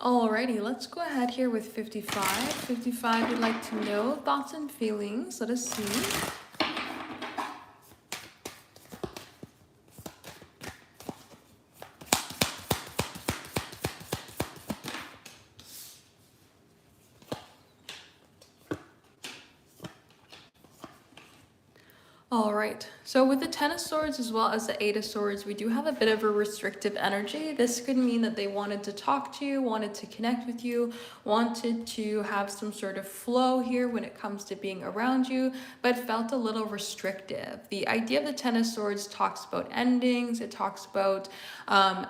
Alrighty, let's go ahead here with 55. 55, we'd like to know thoughts and feelings. Let us see. All right, so with the Ten of Swords as well as the Eight of Swords, we do have a bit of a restrictive energy. This could mean that they wanted to talk to you, wanted to connect with you, wanted to have some sort of flow here when it comes to being around you, but felt a little restrictive. The idea of the Ten of Swords talks about endings, it talks about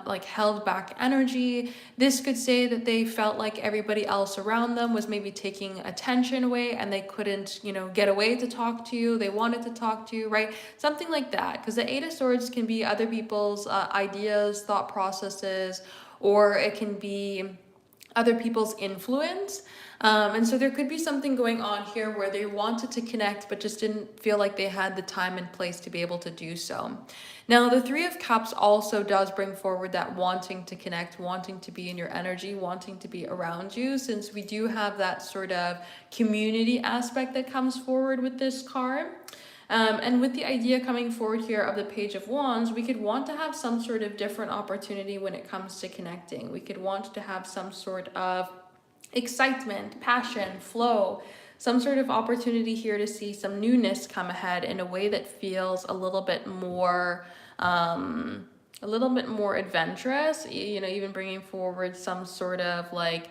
like held back energy. This could say that they felt like everybody else around them was maybe taking attention away and they couldn't, get away to talk to you. They wanted to talk to you, right? Something like that. Because the Eight of Swords can be other people's ideas, thought processes, or it can be other people's influence. And so there could be something going on here where they wanted to connect but just didn't feel like they had the time and place to be able to do so. Now, the Three of Cups also does bring forward that wanting to connect, wanting to be in your energy, wanting to be around you, since we do have that sort of community aspect that comes forward with this card. And with the idea coming forward here of the Page of Wands, we could want to have some sort of different opportunity when it comes to connecting. We could want to have some sort of excitement, passion, flow, some sort of opportunity here to see some newness come ahead in a way that feels a little bit more adventurous, even bringing forward some sort of like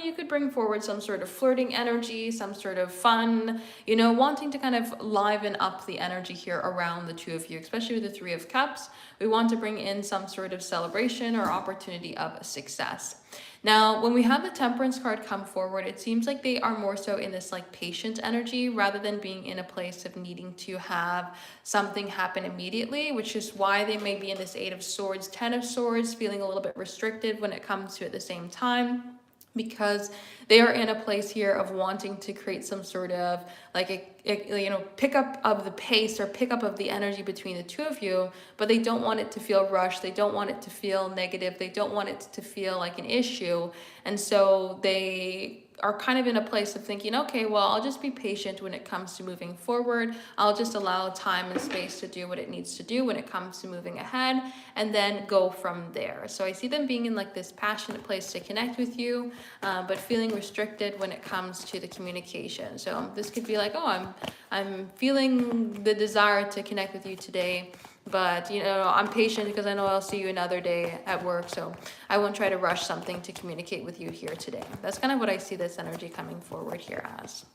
you could bring forward some sort of flirting energy, some sort of fun, wanting to kind of liven up the energy here around the two of you, especially with the Three of Cups. We want to bring in some sort of celebration or opportunity of success. Now, when we have the Temperance card come forward, it seems like they are more so in this like patient energy rather than being in a place of needing to have something happen immediately, which is why they may be in this Eight of Swords, Ten of Swords, feeling a little bit restricted when it comes to at the same time, because they are in a place here of wanting to create some sort of like pick up of the pace or pick up of the energy between the two of you, but they don't want it to feel rushed, they don't want it to feel negative, they don't want it to feel like an issue. And so they are kind of in a place of thinking, okay, well, I'll just be patient when it comes to moving forward. I'll just allow time and space to do what it needs to do when it comes to moving ahead, and then go from there. So I see them being in like this passionate place to connect with you, but feeling restricted when it comes to the communication. So this could be like, oh, I'm feeling the desire to connect with you today, but I'm patient because I know I'll see you another day at work, so I won't try to rush something to communicate with you here today. That's kind of what I see this energy coming forward here as.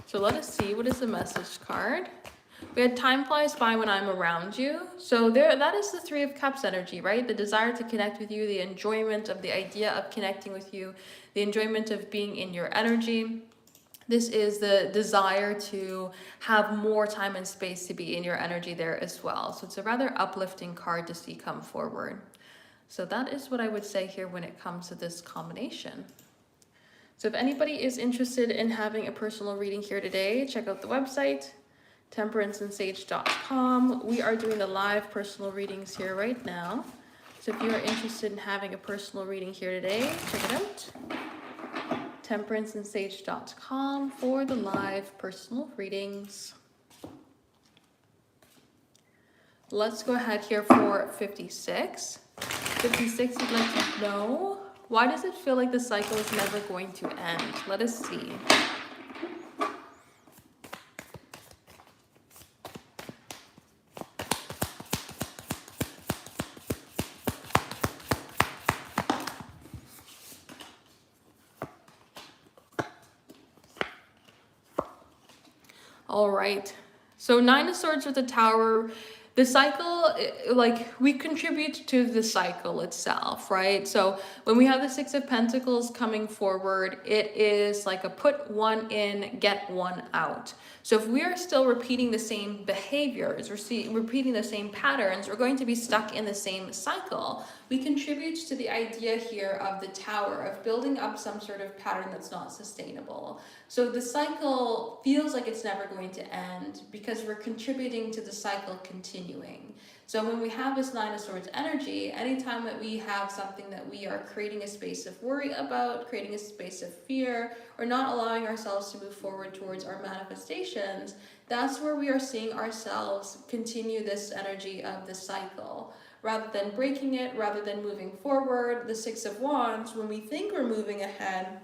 So let us see, what is the message card? We had time flies by when I'm around you. So that is the Three of Cups energy, right? The desire to connect with you, the enjoyment of the idea of connecting with you, the enjoyment of being in your energy. This is the desire to have more time and space to be in your energy there as well. So it's a rather uplifting card to see come forward. So that is what I would say here when it comes to this combination. So if anybody is interested in having a personal reading here today, check out the website, temperanceandsage.com. We are doing the live personal readings here right now. So if you are interested in having a personal reading here today, check it out. temperanceandsage.com for the live personal readings. Let's go ahead here for 56. 56, you'd like to know, why does it feel like the cycle is never going to end? Let us see. All right, so Nine of Swords with the Tower. The cycle, like, we contribute to the cycle itself, right? So when we have the Six of Pentacles coming forward, it is like a put one in, get one out. So if we are still repeating the same behaviors, repeating the same patterns, we're going to be stuck in the same cycle. We contribute to the idea here of the Tower, of building up some sort of pattern that's not sustainable. So the cycle feels like it's never going to end because we're contributing to the cycle continuing. So when we have this Nine of Swords energy, anytime that we have something that we are creating a space of worry about, creating a space of fear, or not allowing ourselves to move forward towards our manifestations, that's where we are seeing ourselves continue this energy of the cycle. Rather than breaking it, rather than moving forward, the Six of Wands, when we think we're moving ahead,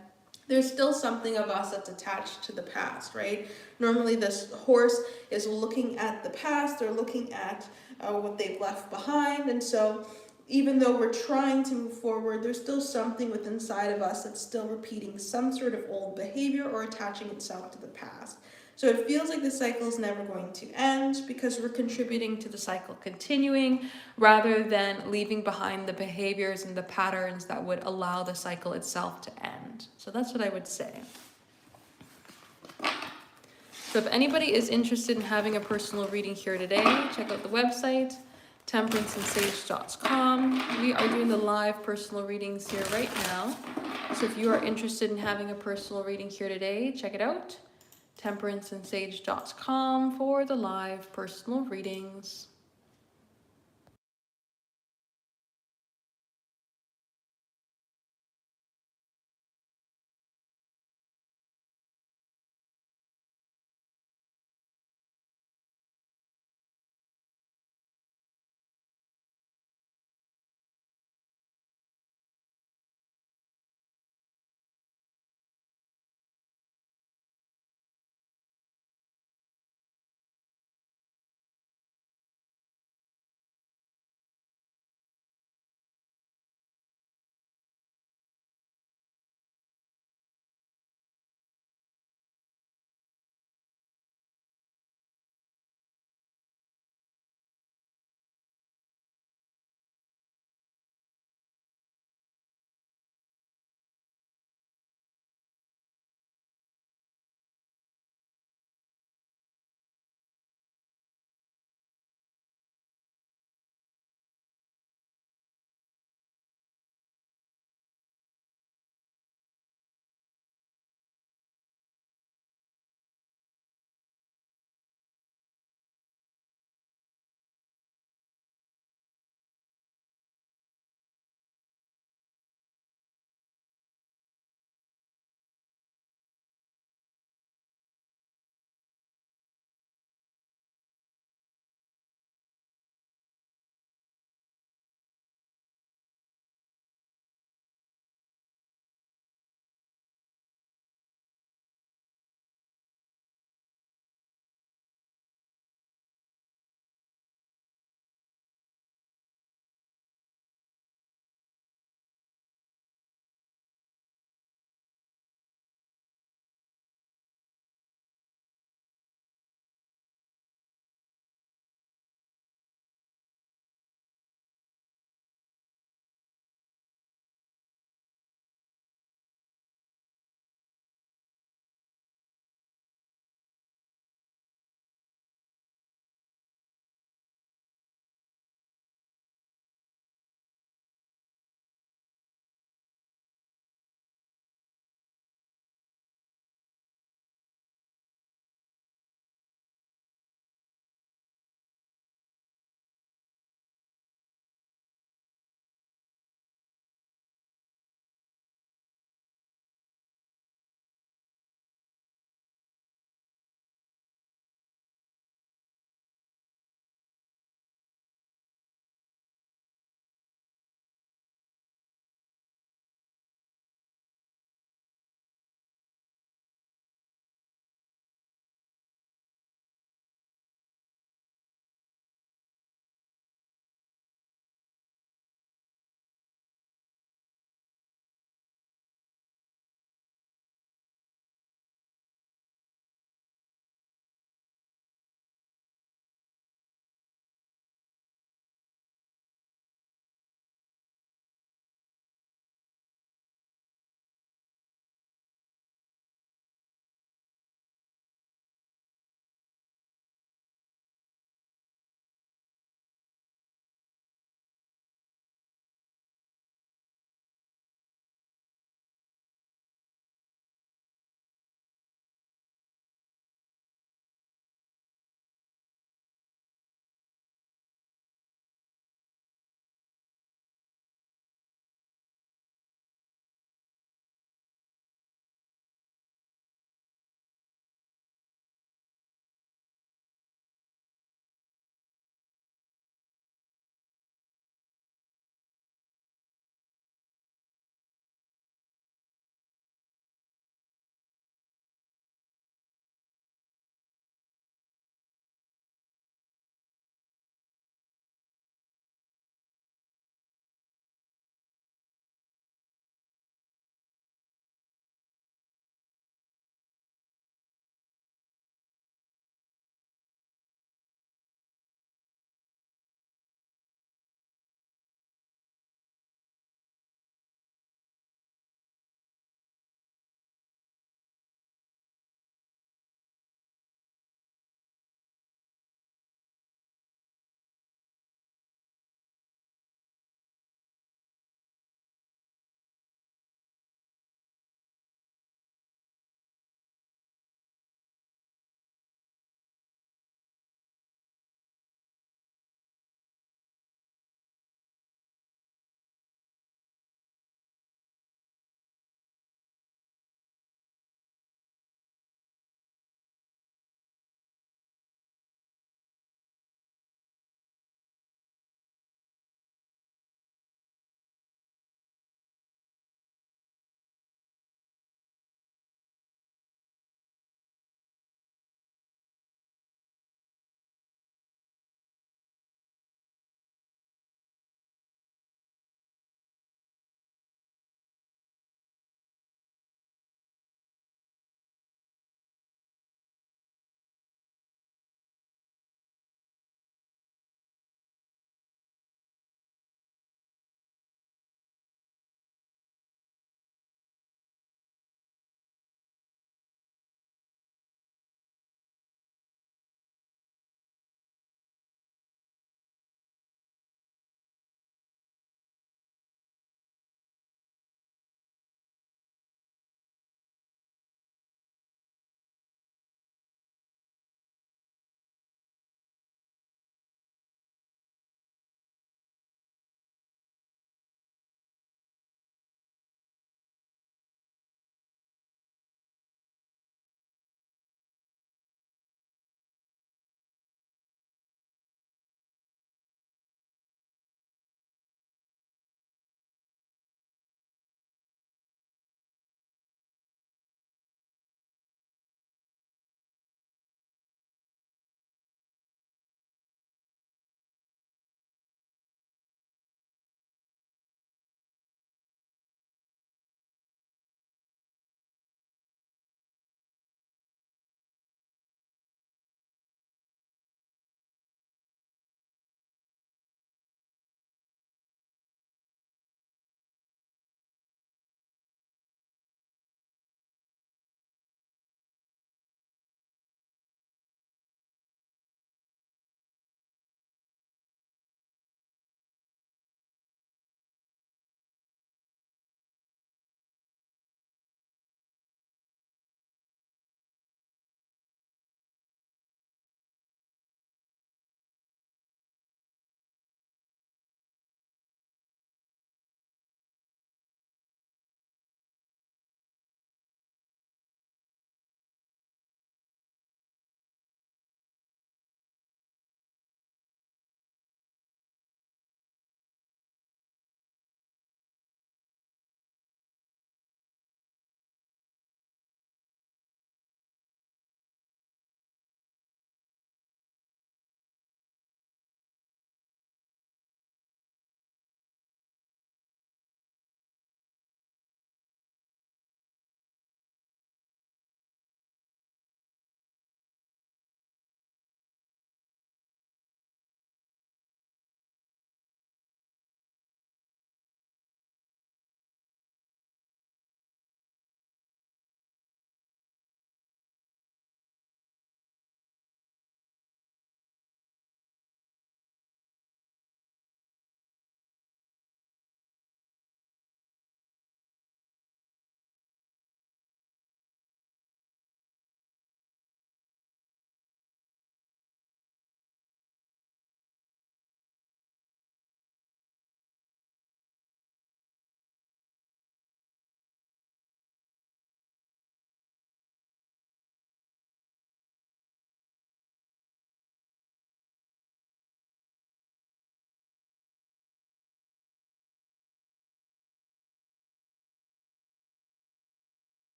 there's still something of us that's attached to the past, right? Normally this horse is looking at the past, they're looking at what they've left behind, and so even though we're trying to move forward, there's still something within inside of us that's still repeating some sort of old behavior or attaching itself to the past. So it feels like the cycle is never going to end because we're contributing to the cycle continuing rather than leaving behind the behaviors and the patterns that would allow the cycle itself to end. So that's what I would say. So if anybody is interested in having a personal reading here today, check out the website, temperanceandsage.com. We are doing the live personal readings here right now. So if you are interested in having a personal reading here today, check it out, temperanceandsage.com for the live personal readings.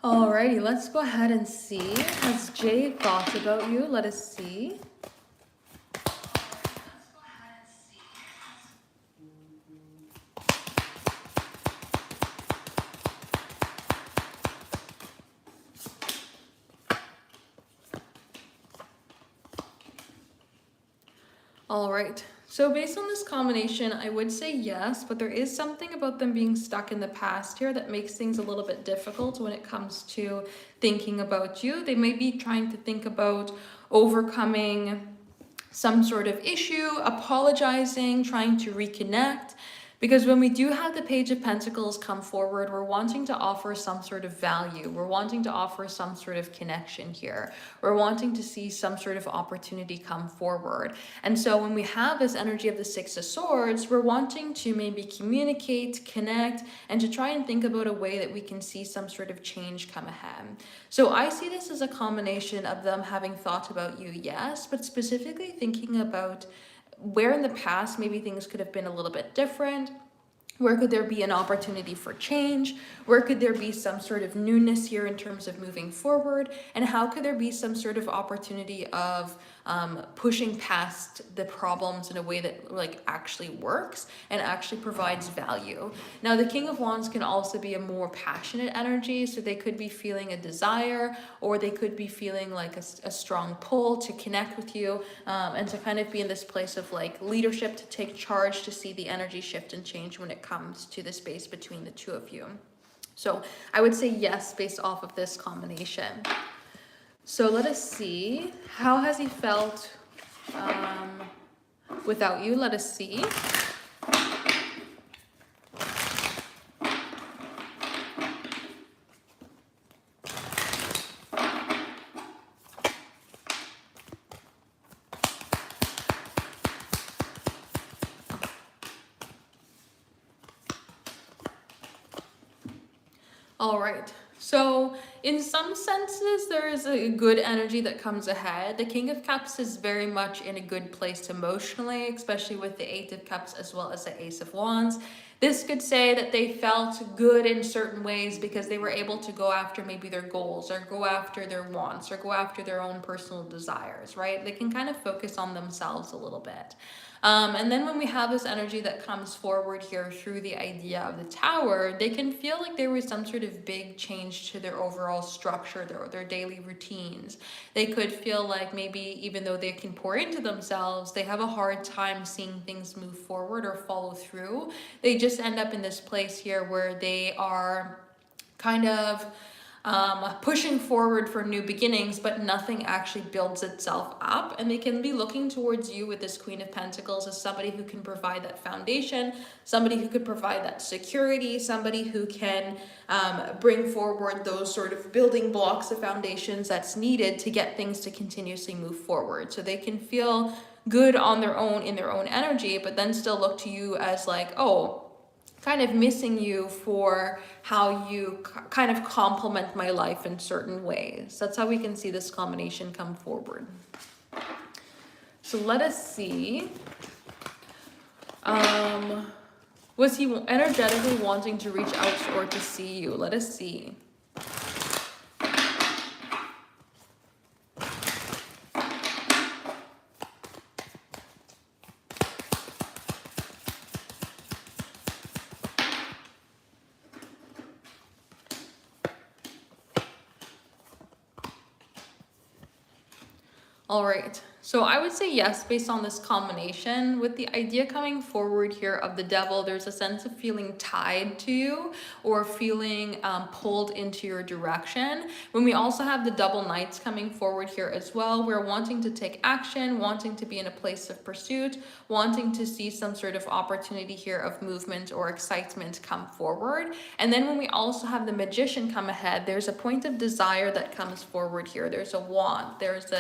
Alrighty, let's go ahead and see. Has Jay thoughts about you? Let us see. All right. So based on this combination, I would say yes, but there is something about them being stuck in the past here that makes things a little bit difficult when it comes to thinking about you. They may be trying to think about overcoming some sort of issue, apologizing, trying to reconnect. Because when we do have the Page of Pentacles come forward, we're wanting to offer some sort of value. We're wanting to offer some sort of connection here. We're wanting to see some sort of opportunity come forward. And so when we have this energy of the Six of Swords, we're wanting to maybe communicate, connect, and to try and think about a way that we can see some sort of change come ahead. So I see this as a combination of them having thought about you, yes, but specifically thinking about where in the past maybe things could have been a little bit different. Where could there be an opportunity for change? Where could there be some sort of newness here in terms of moving forward? And how could there be some sort of opportunity of pushing past the problems in a way that like actually works and actually provides value? Now, the King of Wands can also be a more passionate energy, so they could be feeling a desire, or they could be feeling like a strong pull to connect with you, and to kind of be in this place of like leadership, to take charge, to see the energy shift and change when it comes to the space between the two of you. So I would say yes based off of this combination. So let us see, how has he felt without you? Let us see. All right. So in some senses, there is a good energy that comes ahead. The King of Cups is very much in a good place emotionally, especially with the Eight of Cups as well as the Ace of Wands. This could say that they felt good in certain ways because they were able to go after maybe their goals, or go after their wants, or go after their own personal desires, right? They can kind of focus on themselves a little bit. And then when we have this energy that comes forward here through the idea of the Tower, they can feel like there was some sort of big change to their overall structure, their daily routines. They could feel like maybe even though they can pour into themselves, they have a hard time seeing things move forward or follow through. They just end up in this place here where they are kind of pushing forward for new beginnings, but nothing actually builds itself up. And they can be looking towards you with this Queen of Pentacles as somebody who can provide that foundation, somebody who could provide that security, somebody who can bring forward those sort of building blocks of foundations that's needed to get things to continuously move forward. So they can feel good on their own, in their own energy, but then still look to you as like, oh, kind of missing you for how you kind of complement my life in certain ways. That's how we can see this combination come forward. So let us see. Was he energetically wanting to reach out or to see you? Let us see. All right, so I would say yes based on this combination. With the idea coming forward here of the Devil, there's a sense of feeling tied to you or feeling pulled into your direction. When we also have the Double Knights coming forward here as well, we're wanting to take action, wanting to be in a place of pursuit, wanting to see some sort of opportunity here of movement or excitement come forward. And then when we also have the Magician come ahead, there's a point of desire that comes forward here. There's a want, there's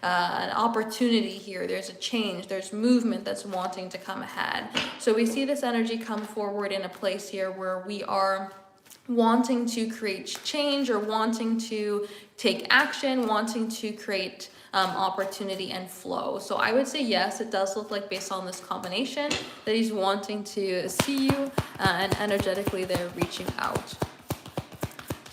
an opportunity here, there's a change, there's movement that's wanting to come ahead. So we see this energy come forward in a place here where we are wanting to create change or wanting to take action, wanting to create opportunity and flow. So I would say yes, it does look like based on this combination that he's wanting to see you and energetically they're reaching out.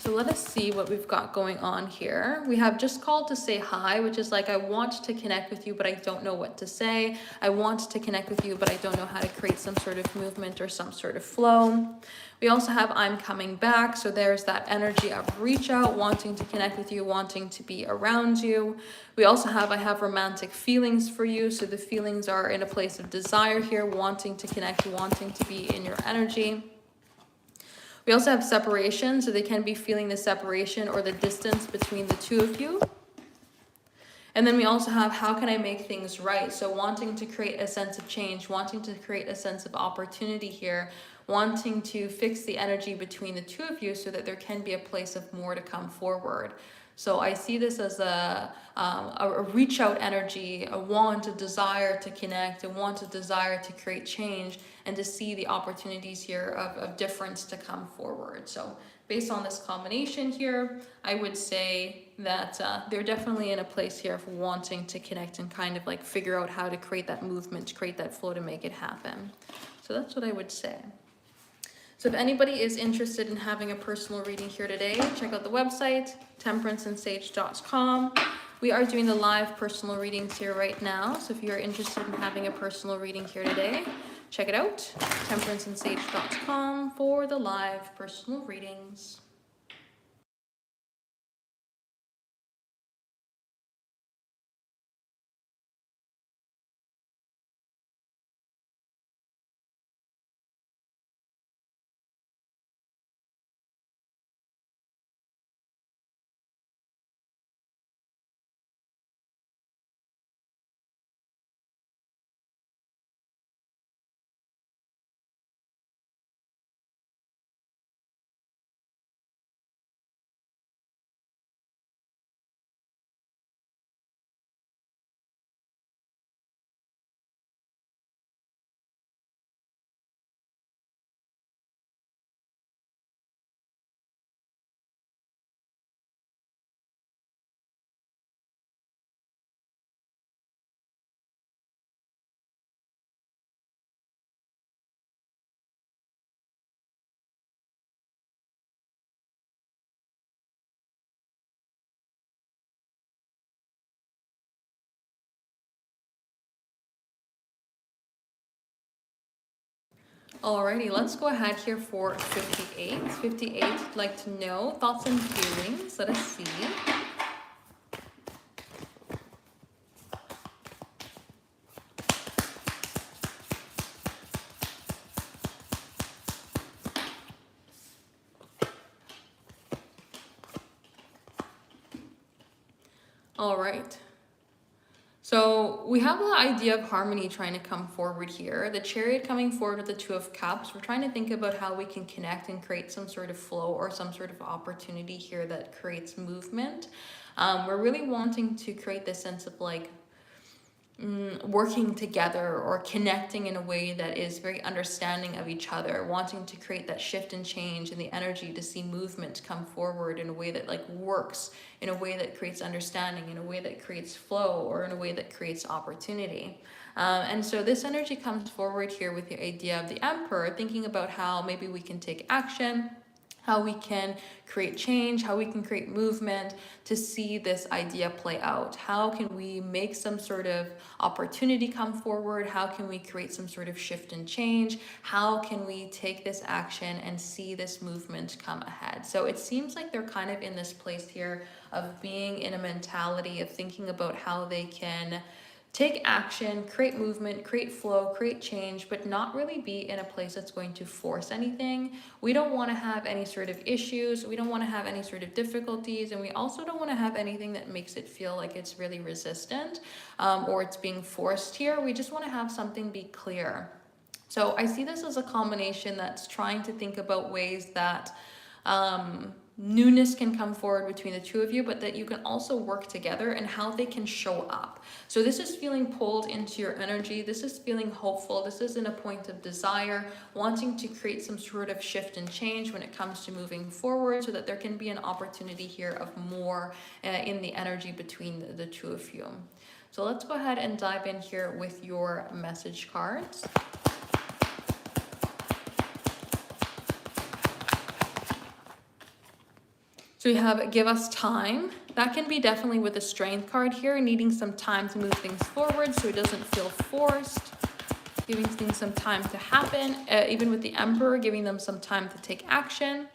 So let us see what we've got going on here. We have just called to say hi, which is like, I want to connect with you, but I don't know what to say. I want to connect with you, but I don't know how to create some sort of movement or some sort of flow. We also have I'm coming back. So there's that energy of reach out, wanting to connect with you, wanting to be around you. We also have I have romantic feelings for you. So the feelings are in a place of desire here, wanting to connect, wanting to be in your energy. We also have separation, so they can be feeling the separation or the distance between the two of you. And then we also have how can I make things right? So wanting to create a sense of change, wanting to create a sense of opportunity here, wanting to fix the energy between the two of you so that there can be a place of more to come forward. So I see this as a reach out energy, a want, a desire to connect, a want, a desire to create change, and to see the opportunities here of difference to come forward. So based on this combination here, I would say that they're definitely in a place here of wanting to connect and kind of like figure out how to create that movement, to create that flow, to make it happen. So that's what I would say. So if anybody is interested in having a personal reading here today, check out the website, temperanceandsage.com. We are doing the live personal readings here right now. So if you're interested in having a personal reading here today, check it out, temperanceandsage.com for the live personal readings. Alrighty, let's go ahead here for 58. 58, I'd like to know thoughts and feelings. Let us see. All right. So we have the idea of harmony trying to come forward here. The Chariot coming forward with the Two of Cups. We're trying to think about how we can connect and create some sort of flow or some sort of opportunity here that creates movement. We're really wanting to create this sense of like working together or connecting in a way that is very understanding of each other, wanting to create that shift and change and the energy to see movement come forward in a way that like works, in a way that creates understanding, in a way that creates flow, or in a way that creates opportunity. And so this energy comes forward here with the idea of the Emperor, thinking about how maybe we can take action, how we can create change, how we can create movement to see this idea play out. How can we make some sort of opportunity come forward? How can we create some sort of shift and change? How can we take this action and see this movement come ahead? So it seems like they're kind of in this place here of being in a mentality of thinking about how they can take action, create movement, create flow, create change, but not really be in a place that's going to force anything. We don't want to have any sort of issues. We don't want to have any sort of difficulties. And we also don't want to have anything that makes it feel like it's really resistant or it's being forced here. We just want to have something be clear. So I see this as a combination that's trying to think about ways that newness can come forward between the two of you, but that you can also work together and how they can show up. So this is feeling pulled into your energy. This is feeling hopeful. This is in a point of desire, wanting to create some sort of shift and change when it comes to moving forward so that there can be an opportunity here of more in the energy between the two of you. So let's go ahead and dive in here with your message cards. So we have give us time. That can be definitely with the strength card here, needing some time to move things forward so it doesn't feel forced, giving things some time to happen. Even with the Emperor, giving them some time to take action.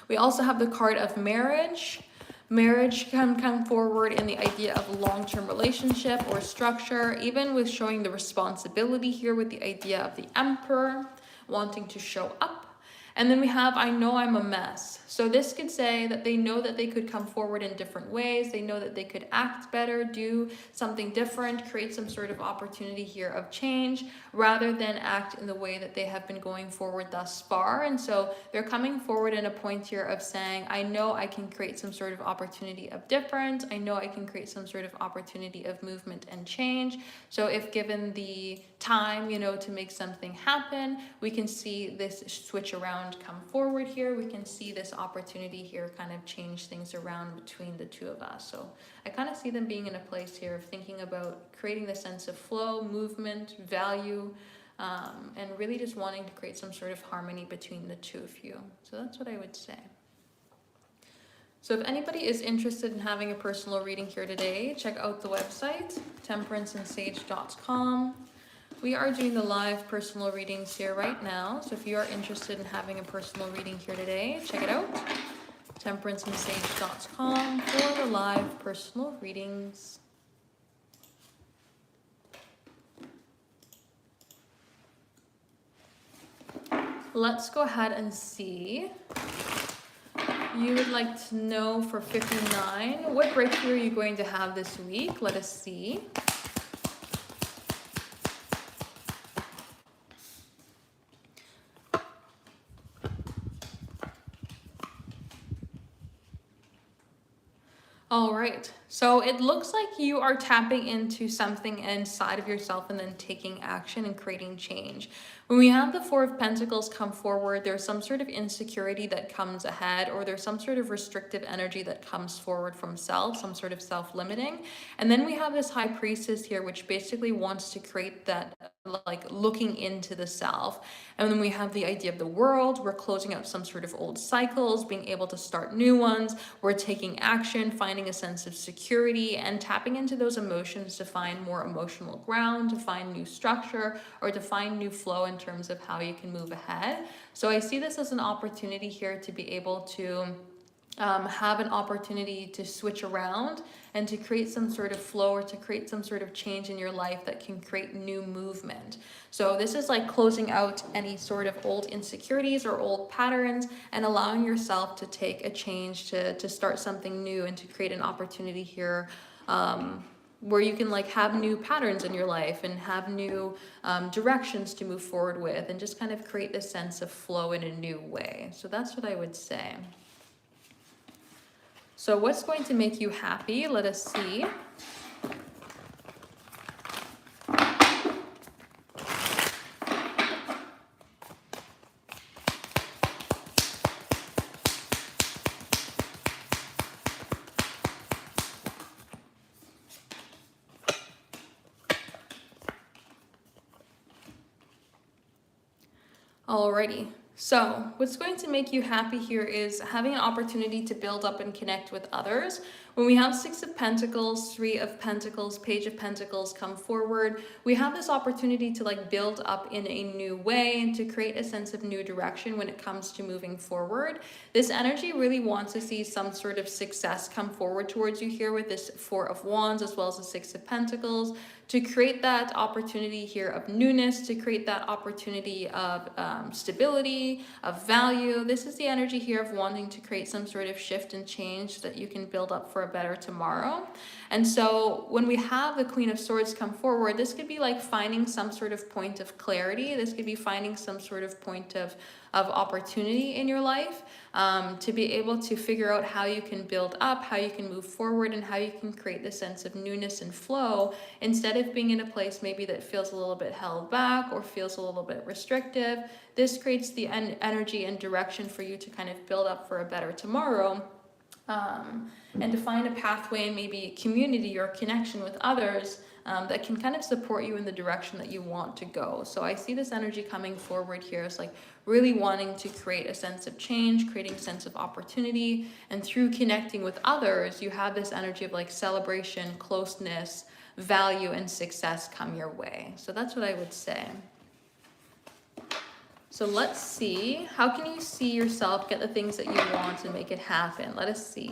We also have the card of marriage. Marriage can come forward in the idea of long-term relationship or structure, even with showing the responsibility here with the idea of the Emperor wanting to show up. And then we have, I know I'm a mess. So this could say that they know that they could come forward in different ways. They know that they could act better, do something different, create some sort of opportunity here of change, rather than act in the way that they have been going forward thus far. And so they're coming forward in a point here of saying, I know I can create some sort of opportunity of difference. I know I can create some sort of opportunity of movement and change. So if given the time, to make something happen, we can see this switch around come forward here. We can see this opportunity here kind of change things around between the two of us. So I kind of see them being in a place here of thinking about creating the sense of flow, movement, value, and really just wanting to create some sort of harmony between the two of you. So that's what I would say. So if anybody is interested in having a personal reading here today, check out the website, temperanceandsage.com. We are doing the live personal readings here right now. So if you are interested in having a personal reading here today, check it out. temperanceandsage.com for the live personal readings. Let's go ahead and see. You would like to know for 59, what breakthrough are you going to have this week? Let us see. All right, so it looks like you are tapping into something inside of yourself and then taking action and creating change. When we have the Four of Pentacles come forward, there's some sort of insecurity that comes ahead, or there's some sort of restrictive energy that comes forward from self, some sort of self-limiting. And then we have this High Priestess here, which basically wants to create that like looking into the self. And then we have the idea of the world. We're closing out some sort of old cycles, being able to start new ones. We're taking action, finding a sense of security, and tapping into those emotions to find more emotional ground, to find new structure, or to find new flow in terms of how you can move ahead. So I see this as an opportunity here to be able to have an opportunity to switch around and to create some sort of flow, or to create some sort of change in your life that can create new movement. So this is like closing out any sort of old insecurities or old patterns and allowing yourself to take a change, to start something new and to create an opportunity here where you can like have new patterns in your life and have new directions to move forward with, and just kind of create this sense of flow in a new way. So that's what I would say. So what's going to make you happy? Let us see. Alrighty. So what's going to make you happy here is having an opportunity to build up and connect with others. When we have Six of Pentacles, Three of Pentacles, Page of Pentacles come forward, we have this opportunity to like build up in a new way and to create a sense of new direction when it comes to moving forward. This energy really wants to see some sort of success come forward towards you here with this Four of Wands as well as the Six of Pentacles, to create that opportunity here of newness, to create that opportunity of stability, of value. This is the energy here of wanting to create some sort of shift and change so that you can build up for a better tomorrow. And so when we have the Queen of Swords come forward, this could be like finding some sort of point of clarity. This could be finding some sort of point of opportunity in your life, to be able to figure out how you can build up, how you can move forward, and how you can create the sense of newness and flow instead of being in a place maybe that feels a little bit held back or feels a little bit restrictive. This creates the energy and direction for you to kind of build up for a better tomorrow. And to find a pathway and maybe community or connection with others that can kind of support you in the direction that you want to go. So I see this energy coming forward here as like really wanting to create a sense of change, creating a sense of opportunity, and through connecting with others, you have this energy of like celebration, closeness, value, and success come your way. So that's what I would say. So let's see, how can you see yourself get the things that you want and make it happen? Let us see.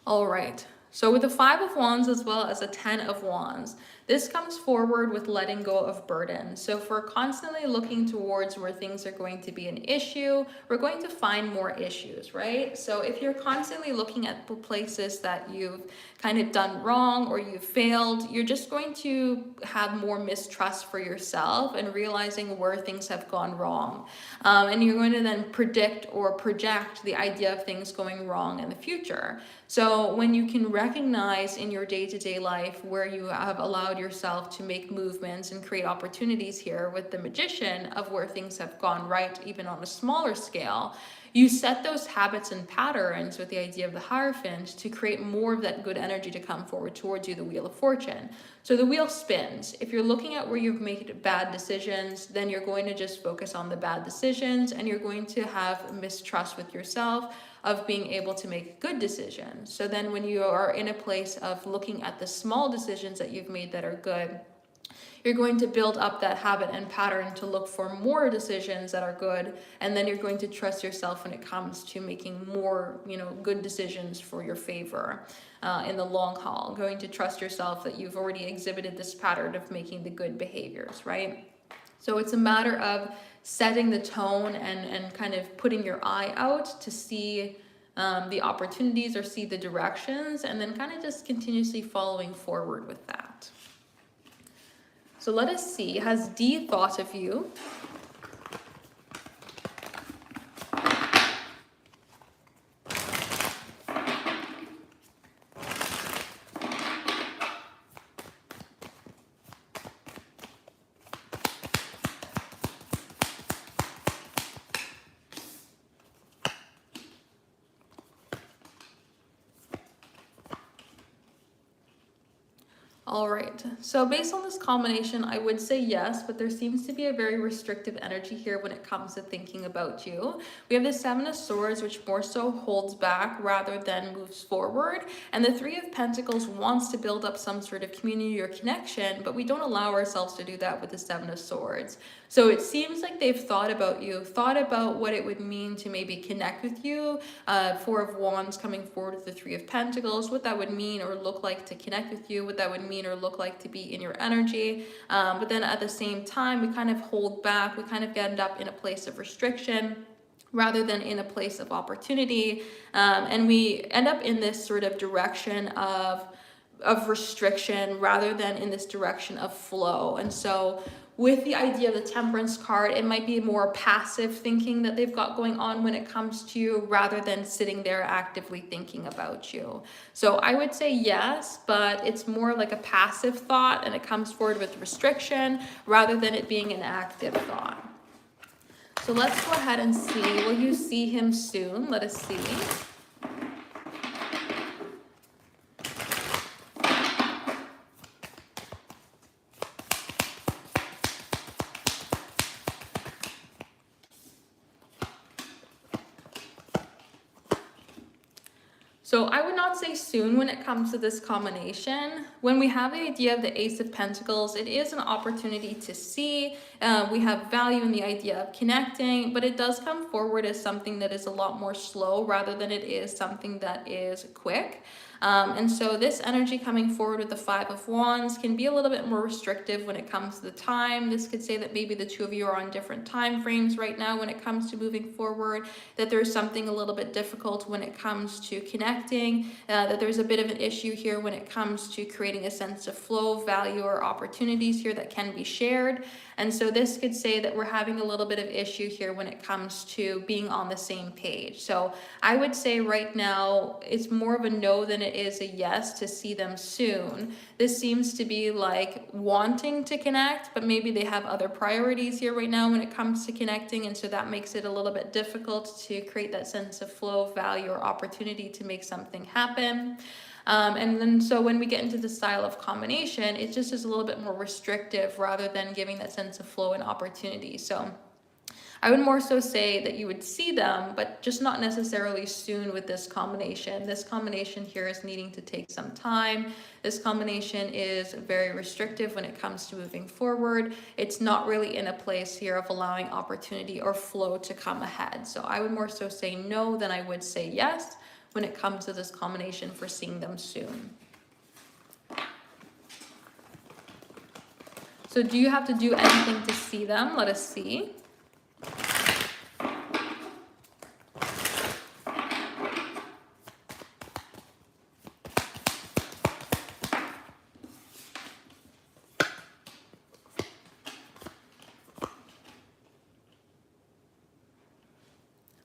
All right, so with the 5 of Wands as well as a 10 of Wands, this comes forward with letting go of burden. So if we're constantly looking towards where things are going to be an issue, we're going to find more issues, right? So if you're constantly looking at places that you've kind of done wrong or you've failed, you're just going to have more mistrust for yourself and realizing where things have gone wrong. And you're going to then predict or project the idea of things going wrong in the future. So when you can recognize in your day-to-day life where you have allowed yourself to make movements and create opportunities here with the Magician of where things have gone right, even on a smaller scale, you set those habits and patterns with the idea of the Hierophant to create more of that good energy to come forward towards you, the Wheel of Fortune. So the wheel spins. If you're looking at where you've made bad decisions, then you're going to just focus on the bad decisions and you're going to have mistrust with yourself of being able to make good decisions. So then when you are in a place of looking at the small decisions that you've made that are good, you're going to build up that habit and pattern to look for more decisions that are good, and then you're going to trust yourself when it comes to making more, good decisions for your favor in the long haul. Going to trust yourself that you've already exhibited this pattern of making the good behaviors, right? So it's a matter of setting the tone and kind of putting your eye out to see the opportunities or see the directions, and then kind of just continuously following forward with that. So let us see, has D thought of you? All right, so based on this combination, I would say yes, but there seems to be a very restrictive energy here when it comes to thinking about you. We have the 7 of Swords, which more so holds back rather than moves forward. And the 3 of Pentacles wants to build up some sort of community or connection, but we don't allow ourselves to do that with the 7 of Swords. So it seems like they've thought about you, thought about what it would mean to maybe connect with you. 4 of Wands coming forward with the 3 of Pentacles, what that would mean or look like to connect with you, what that would mean or look like to be in your energy. But then at the same time, we kind of hold back, we kind of end up in a place of restriction rather than in a place of opportunity. And we end up in this sort of direction of restriction rather than in this direction of flow. And so with the idea of the Temperance card, it might be more passive thinking that they've got going on when it comes to you rather than sitting there actively thinking about you. So I would say yes, but it's more like a passive thought and it comes forward with restriction rather than it being an active thought. So let's go ahead and see, will you see him soon? Let us see. So I would not say soon when it comes to this combination. When we have the idea of the Ace of Pentacles, it is an opportunity to see. We have value in the idea of connecting, but it does come forward as something that is a lot more slow rather than it is something that is quick. And so this energy coming forward with the 5 of Wands can be a little bit more restrictive when it comes to the time. This could say that maybe the two of you are on different time frames right now when it comes to moving forward, that there's something a little bit difficult when it comes to connecting, that there's a bit of an issue here when it comes to creating a sense of flow, value, or opportunities here that can be shared. And so this could say that we're having a little bit of issue here when it comes to being on the same page. So I would say right now it's more of a no than it it is a yes to see them soon. This seems to be like wanting to connect, but maybe they have other priorities here right now when it comes to connecting, and so that makes it a little bit difficult to create that sense of flow, value, or opportunity to make something happen. And then so when we get into the style of combination, it just is a little bit more restrictive rather than giving that sense of flow and opportunity. So I would more so say that you would see them, but just not necessarily soon with this combination. This combination here is needing to take some time. This combination is very restrictive when it comes to moving forward. It's not really in a place here of allowing opportunity or flow to come ahead. So I would more so say no than I would say yes when it comes to this combination for seeing them soon. So do you have to do anything to see them? Let us see.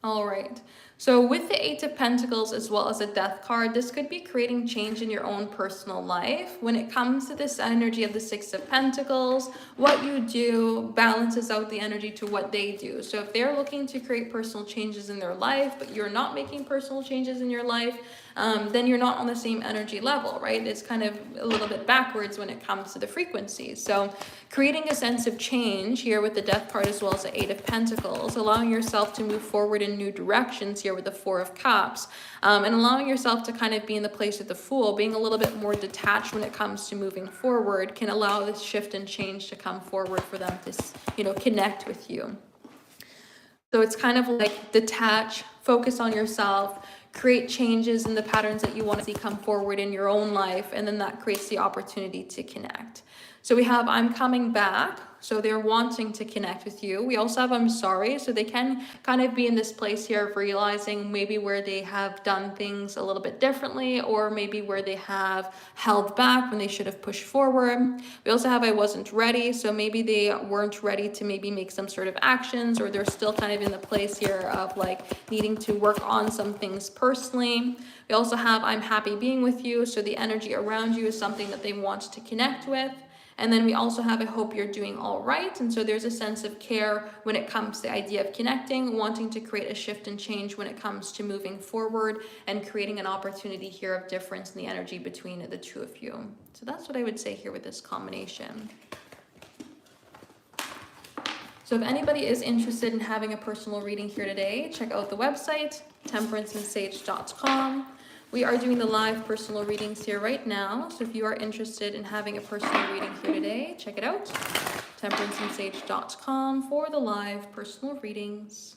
All right. So with the Eight of Pentacles as well as a Death card, this could be creating change in your own personal life. When it comes to this energy of the Six of Pentacles, what you do balances out the energy to what they do. So if they're looking to create personal changes in their life, but you're not making personal changes in your life, then you're not on the same energy level, right? It's kind of a little bit backwards when it comes to the frequencies. So creating a sense of change here with the Death card as well as the Eight of Pentacles, allowing yourself to move forward in new directions here with the Four of Cups, and allowing yourself to kind of be in the place of the Fool, being a little bit more detached when it comes to moving forward, can allow this shift and change to come forward for them to, connect with you. So it's kind of like detach, focus on yourself, create changes in the patterns that you want to see come forward in your own life, and then that creates the opportunity to connect. So we have I'm coming back, so they're wanting to connect with you. We also have I'm sorry, so they can kind of be in this place here of realizing maybe where they have done things a little bit differently, or maybe where they have held back when they should have pushed forward. We also have I wasn't ready, so maybe they weren't ready to maybe make some sort of actions, or they're still kind of in the place here of like needing to work on some things personally. We also have I'm happy being with you, so the energy around you is something that they want to connect with. And then we also have I hope you're doing all right. And so there's a sense of care when it comes to the idea of connecting, wanting to create a shift and change when it comes to moving forward and creating an opportunity here of difference in the energy between the two of you. So that's what I would say here with this combination. So if anybody is interested in having a personal reading here today, check out the website, temperanceandsage.com. We are doing the live personal readings here right now. So if you are interested in having a personal reading here today, check it out, temperanceandsage.com for the live personal readings.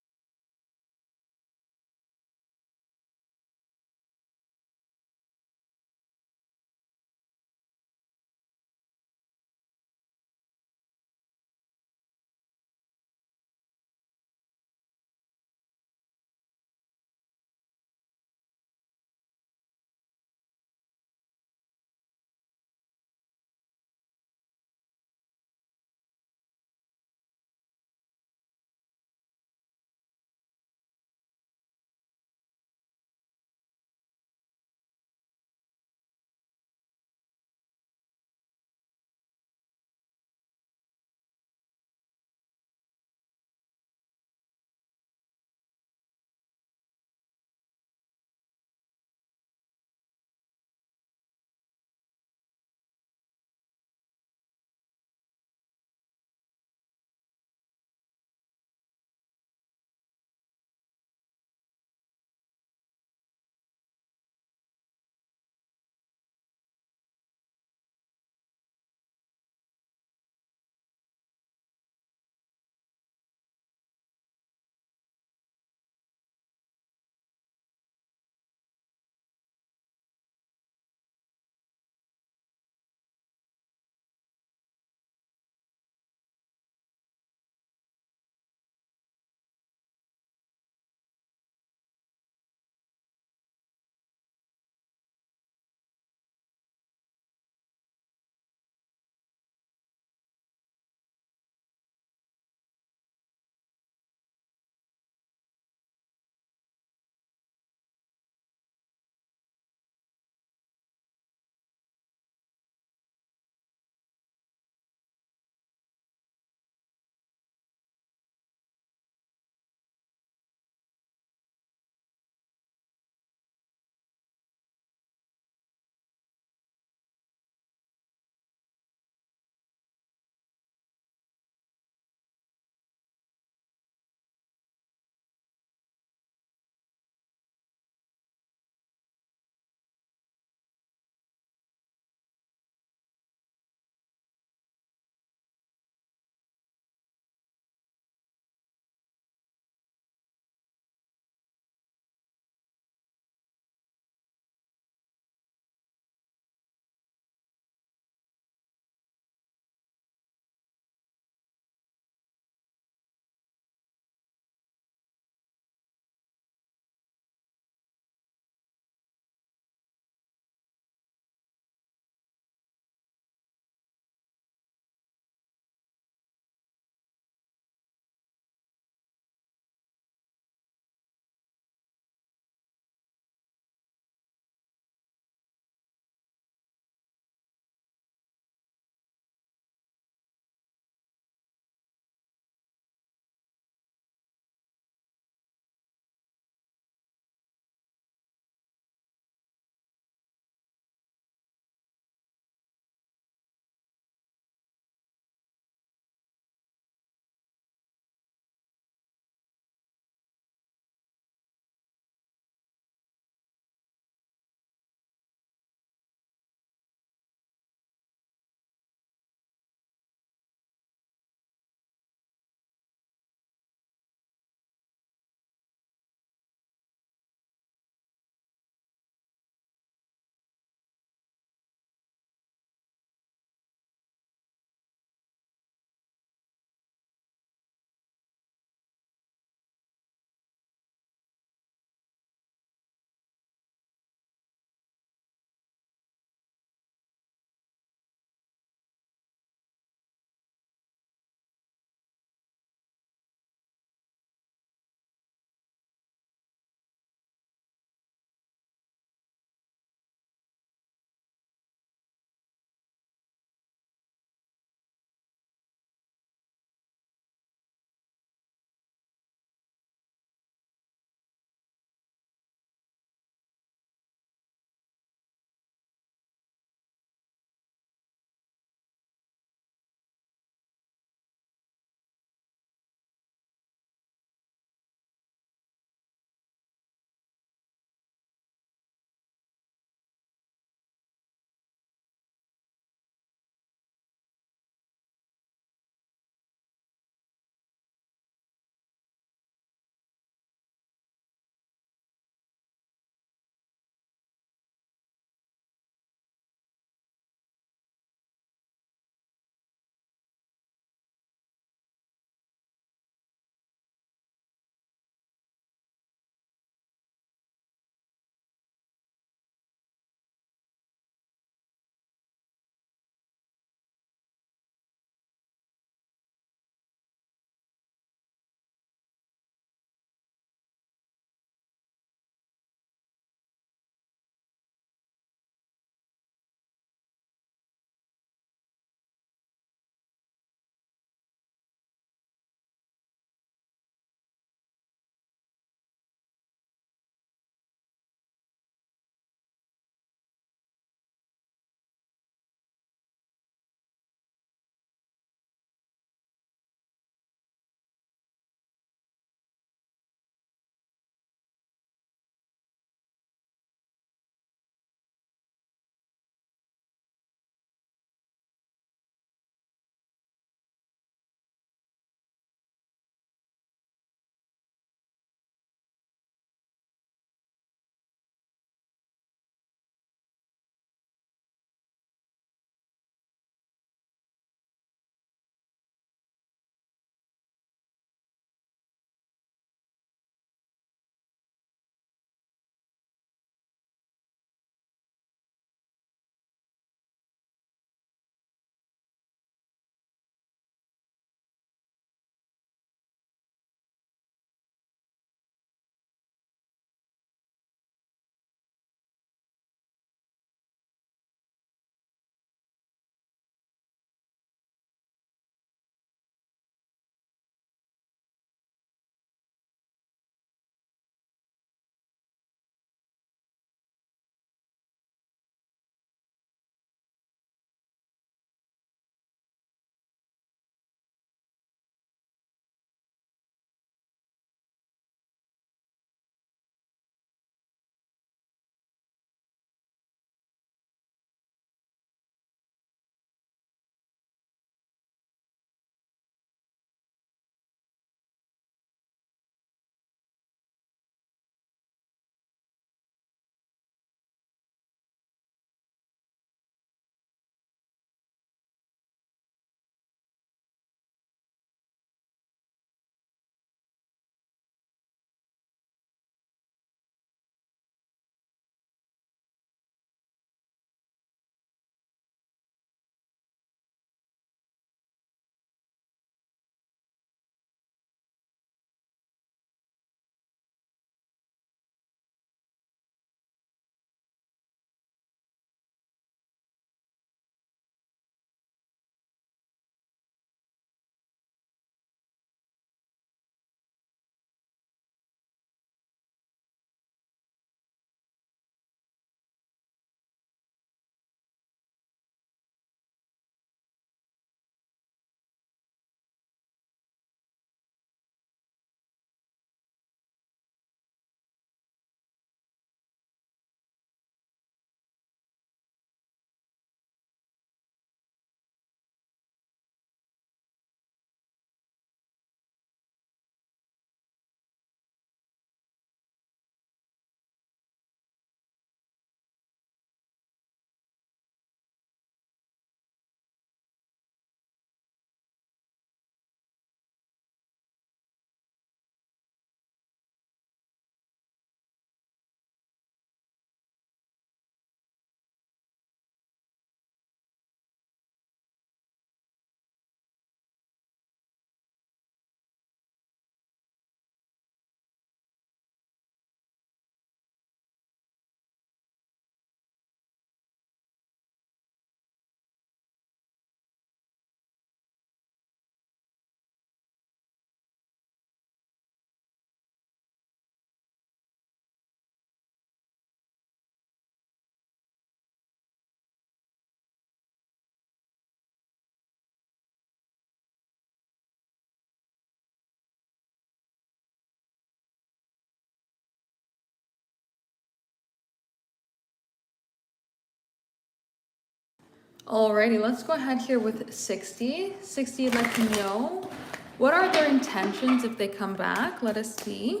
Alrighty, let's go ahead here with 60. 60, let me know. What are their intentions if they come back? Let us see.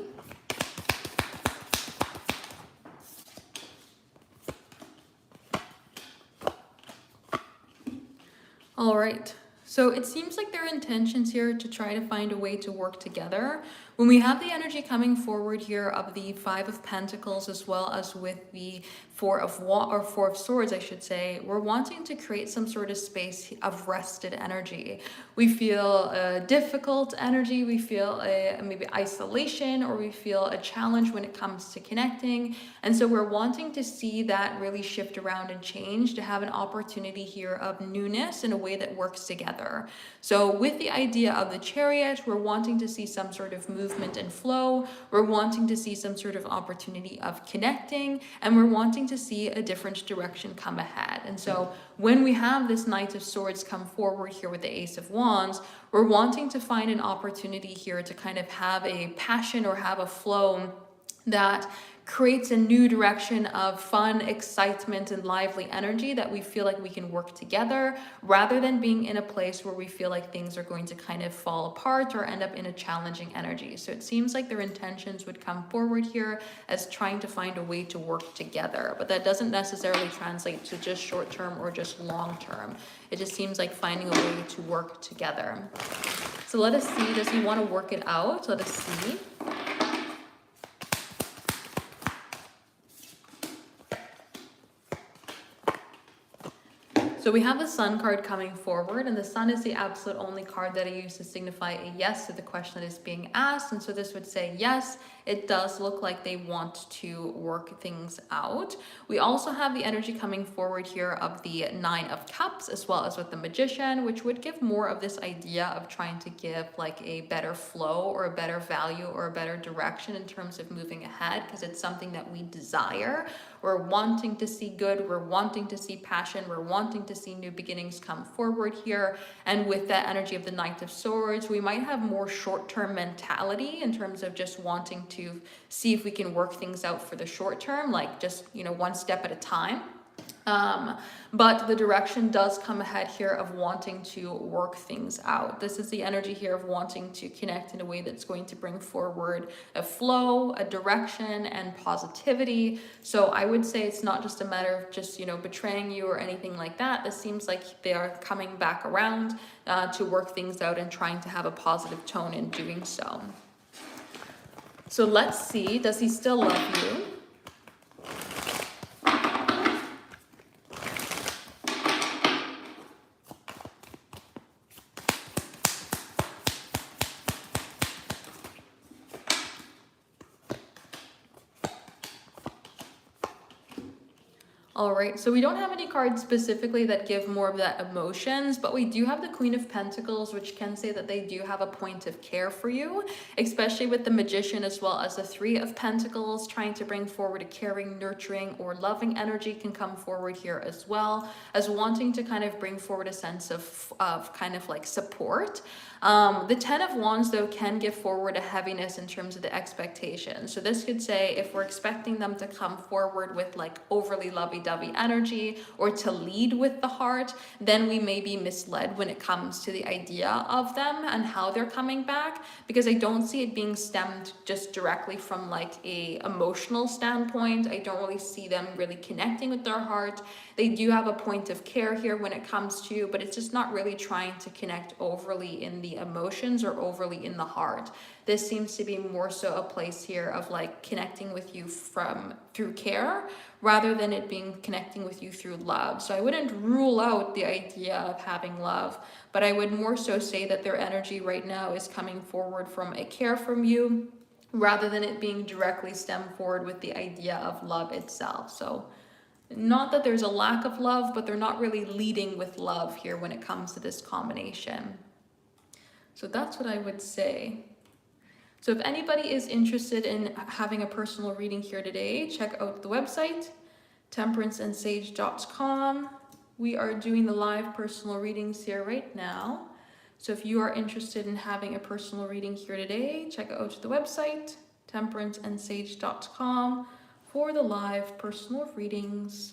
All right. So it seems like their intentions here to try to find a way to work together. When we have the energy coming forward here of the Five of Pentacles as well as with the Four of Swords, I should say, we're wanting to create some sort of space of rested energy. We feel a difficult energy, we feel maybe isolation, or we feel a challenge when it comes to connecting. And so we're wanting to see that really shift around and change, to have an opportunity here of newness in a way that works together. So with the idea of the Chariot, we're wanting to see some sort of movement and flow. We're wanting to see some sort of opportunity of connecting, and we're wanting to see a different direction come ahead. And so when we have this Knight of Swords come forward here with the Ace of Wands, we're wanting to find an opportunity here to kind of have a passion or have a flow that creates a new direction of fun, excitement, and lively energy that we feel like we can work together, rather than being in a place where we feel like things are going to kind of fall apart or end up in a challenging energy. So it seems like their intentions would come forward here as trying to find a way to work together, but that doesn't necessarily translate to just short term or just long term. It just seems like finding a way to work together. So let us see, does he want to work it out? Let us see. So we have the Sun card coming forward, and the Sun is the absolute only card that I use to signify a yes to the question that is being asked. And so this would say, yes, it does look like they want to work things out. We also have the energy coming forward here of the Nine of Cups, as well as with the Magician, which would give more of this idea of trying to give like a better flow or a better value or a better direction in terms of moving ahead, because it's something that we desire. We're wanting to see good, we're wanting to see passion, we're wanting to see new beginnings come forward here. And with that energy of the Knight of Swords, we might have more short-term mentality in terms of just wanting to see if we can work things out for the short term, like just, one step at a time. But the direction does come ahead here of wanting to work things out. This is the energy here of wanting to connect in a way that's going to bring forward a flow, a direction, and positivity. So I would say it's not just a matter of just, betraying you or anything like that. This seems like they are coming back around to work things out and trying to have a positive tone in doing so. So let's see, does he still love you? All right, so we don't have any cards specifically that give more of that emotions, but we do have the Queen of Pentacles, which can say that they do have a point of care for you, especially with the Magician, as well as the Three of Pentacles, trying to bring forward a caring, nurturing, or loving energy can come forward here, as well as wanting to kind of bring forward a sense of kind of like support. The Ten of Wands, though, can give forward a heaviness in terms of the expectations. So this could say if we're expecting them to come forward with like overly lovey-dovey energy or to lead with the heart, then we may be misled when it comes to the idea of them and how they're coming back, because I don't see it being stemmed just directly from like a emotional standpoint. I don't really see them really connecting with their heart. They do have a point of care here when it comes to, but it's just not really trying to connect overly in the emotions or overly in the heart. This seems to be more so a place here of like connecting with you through care, rather than it being connecting with you through love. So I wouldn't rule out the idea of having love, but I would more so say that their energy right now is coming forward from a care from you, rather than it being directly stemmed forward with the idea of love itself. So not that there's a lack of love, but they're not really leading with love here when it comes to this combination. So that's what I would say. So if anybody is interested in having a personal reading here today, check out the website, temperanceandsage.com. We are doing the live personal readings here right now. So if you are interested in having a personal reading here today, check out the website, temperanceandsage.com, for the live personal readings.